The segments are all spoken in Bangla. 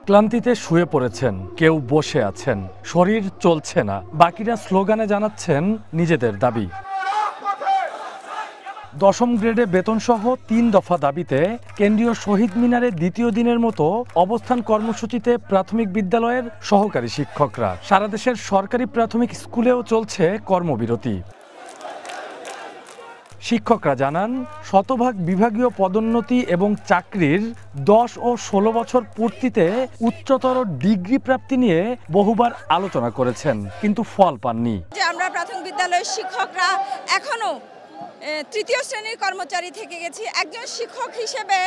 ক্লান্তিতে শুয়ে পড়েছেন, কেউ বসে আছেন, শরীর চলছে না, বাকিরা স্লোগানে জানাচ্ছেন নিজেদের দাবি। দশম গ্রেডে বেতনসহ ৩ দফা দাবিতে কেন্দ্রীয় শহীদ মিনারে দ্বিতীয় দিনের মতো অবস্থান কর্মসূচিতে প্রাথমিক বিদ্যালয়ের সহকারী শিক্ষকরা। সারা দেশের সরকারি প্রাথমিক স্কুলেও চলছে কর্মবিরতি। শিক্ষকরা জানান, শতভাগ বিভাগীয় পদোন্নতি এবং চাকরির 10 ও 16 বছর পূর্তিতে উচ্চতর ডিগ্রি প্রাপ্তি নিয়ে বহুবার আলোচনা করেছেন, কিন্তু ফল পাননি। আমরা প্রাথমিক বিদ্যালয়ের শিক্ষকরা এখনো তৃতীয় শ্রেণীর কর্মচারী থেকে গেছি। একজন শিক্ষক হিসেবে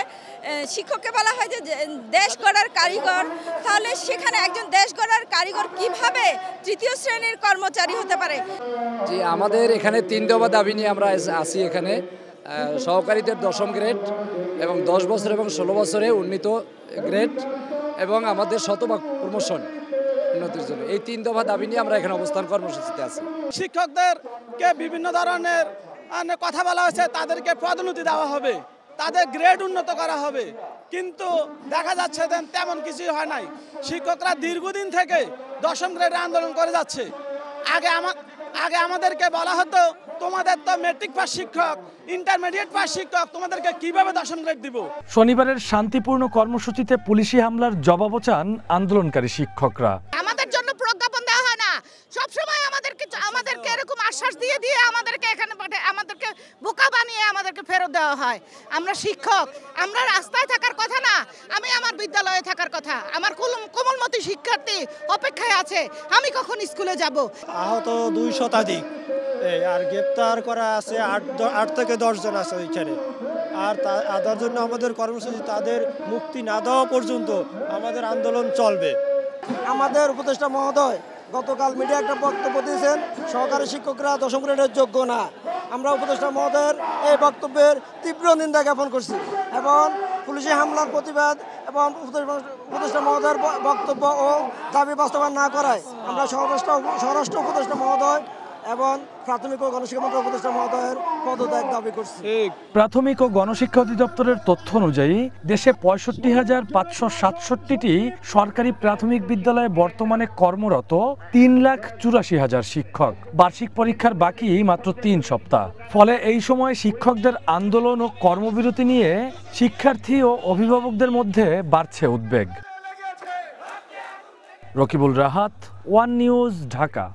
শিক্ষককে বলা হয় যে দেশ গড়ার কারিগর, তাহলে সেখানে একজন দেশ গড়ার কারিগর কিভাবে তৃতীয় শ্রেণীর কর্মচারী হতে পারে? জি, আমাদের এখানে 3 দফা দাবি নিয়ে আমরা আসি। এখানে সহকারীদের 10ম গ্রেড এবং 10 বছর এবং 16 বছরে উন্নীত গ্রেড এবং আমাদের শতভাগ প্রমোশন উন্নতির জন্য এই 3 দফা দাবি নিয়ে আমরা এখানে অবস্থান কর্মসূচিতে আছি। শিক্ষকদেরকে বিভিন্ন ধরনের কথা বলা হয়েছে, তাদেরকে পদোন্নতি দেওয়া হবে, তাদের গ্রেড উন্নত করা হবে, কিন্তু দেখা যাচ্ছে তেমন কিছুই হয় নাই। শিক্ষকরা দীর্ঘদিন থেকে 10ম গ্রেডে আন্দোলন করে যাচ্ছে। আগে আমাদেরকে বলা হতো, তোমাদের তো মেট্রিক পাস শিক্ষক, ইন্টারমিডিয়েট পাস শিক্ষক, তোমাদেরকে কিভাবে 10ম গ্রেড দিব? শনিবারের শান্তিপূর্ণ কর্মসূচিতে পুলিশি হামলার জবাবও চান আন্দোলনকারী শিক্ষকরা। আমাদের জন্য প্রজ্ঞাপন দেওয়া হয় না, সবসময় আমাদেরকে এরকম আশ্বাস দিয়ে আমাদেরকে এখানে পাঠায়, আমাদেরকে বোকা বানিয়ে আমাদেরকে ফেরত দেওয়া হয়। আমরা শিক্ষক, আমরা রাস্তায় থাকার কথা না, আমি আমার বিদ্যালয়ে থাকার কথা। আমার কোমলমতি শিক্ষার্থী অপেক্ষায় আছে, আমি কখন স্কুলে যাব। আহত 2 শতাধিক, আর গ্রেপ্তার করা আছে 8 থেকে 10 জন আছে ওইখানে। আর তার জন্য আমাদের কর্মসূচি, তাদের মুক্তি না দেওয়া পর্যন্ত আমাদের আন্দোলন চলবে। আমাদের উপদেষ্টা মহোদয় গতকাল মিডিয়া একটা বক্তব্য দিয়েছেন, সহকারী শিক্ষকরা 10ম গ্রেডের যোগ্য না। আমরা উপদেষ্টা মহোদয়ের এই বক্তব্যের তীব্র নিন্দা জ্ঞাপন করছি এবং পুলিশি হামলার প্রতিবাদ এবং উপদেষ্টা মহোদয়ের বক্তব্য ও দাবি বাস্তবায়ন না করায় আমরা স্বরাষ্ট্র উপদেষ্টা মহোদয় এবং প্রাথমিক ও গণশিক্ষা মন্ত্রক উপদেষ্টা মহোদয়ের পদত্যাগ দাবি করছি। প্রাথমিক ও গণশিক্ষা অধিদপ্তরের তথ্য অনুযায়ী দেশে 65,567টি সরকারি প্রাথমিক বিদ্যালয়ে বর্তমানে কর্মরত 3,84,000 শিক্ষক। বার্ষিক পরীক্ষার বাকি মাত্র 3 সপ্তাহ। ফলে এই সময় শিক্ষকদের আন্দোলন ও কর্মবিরতি নিয়ে শিক্ষার্থী ও অভিভাবকদের মধ্যে বাড়ছে উদ্বেগ। Rakibul Rahat, one news, Dhaka.